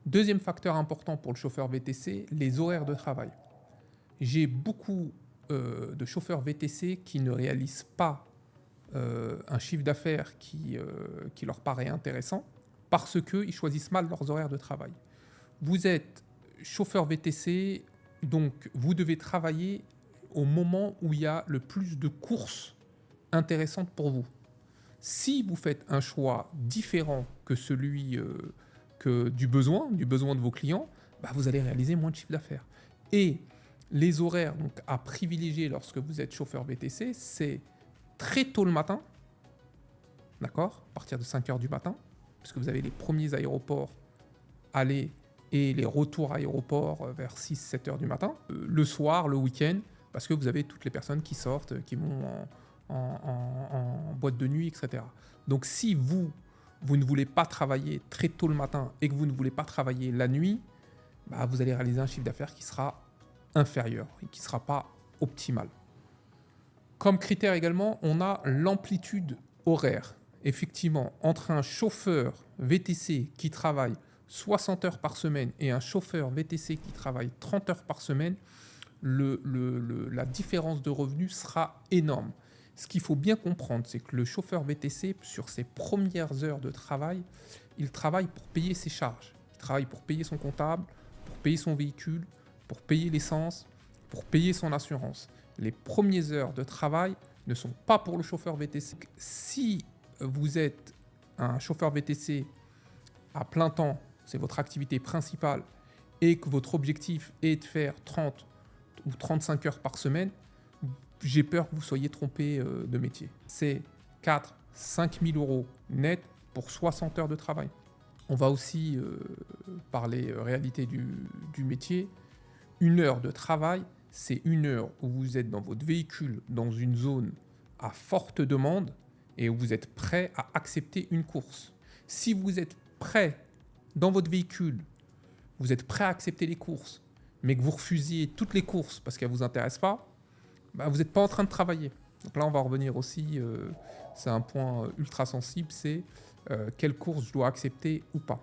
Deuxième facteur important pour le chauffeur VTC, les horaires de travail. J'ai beaucoup de chauffeurs VTC qui ne réalisent pas un chiffre d'affaires qui leur paraît intéressant parce qu'ils choisissent mal leurs horaires de travail. Vous êtes chauffeur VTC, donc vous devez travailler au moment où il y a le plus de courses intéressantes pour vous. Si vous faites un choix différent que celui du besoin de vos clients, bah, vous allez réaliser moins de chiffre d'affaires. Et les horaires donc, à privilégier lorsque vous êtes chauffeur VTC, c'est très tôt le matin, d'accord, à partir de 5 heures du matin, puisque vous avez les premiers aéroports aller et les retours aéroports vers 6-7 heures du matin. Le soir, le week-end, parce que vous avez toutes les personnes qui sortent, qui vont en boîte de nuit, etc. Donc si vous ne voulez pas travailler très tôt le matin et que vous ne voulez pas travailler la nuit, bah, vous allez réaliser un chiffre d'affaires qui sera inférieur et qui ne sera pas optimal. Comme critère également, on a l'amplitude horaire. Effectivement, entre un chauffeur VTC qui travaille 60 heures par semaine et un chauffeur VTC qui travaille 30 heures par semaine, la différence de revenus sera énorme. Ce qu'il faut bien comprendre, c'est que le chauffeur VTC, sur ses premières heures de travail, il travaille pour payer ses charges. Il travaille pour payer son comptable, pour payer son véhicule, pour payer l'essence, pour payer son assurance. Les premières heures de travail ne sont pas pour le chauffeur VTC. Si vous êtes un chauffeur VTC à plein temps, c'est votre activité principale, et que votre objectif est de faire 30 ou 35 heures par semaine, j'ai peur que vous soyez trompé de métier. C'est 4-5 000 euros net pour 60 heures de travail. On va aussi parler réalité du métier. Une heure de travail, c'est une heure où vous êtes dans votre véhicule, dans une zone à forte demande et où vous êtes prêt à accepter une course. Si vous êtes prêt dans votre véhicule, vous êtes prêt à accepter les courses, mais que vous refusiez toutes les courses parce qu'elles ne vous intéressent pas, bah, vous n'êtes pas en train de travailler. Donc là, on va revenir aussi, c'est un point ultra sensible, c'est quelle course je dois accepter ou pas.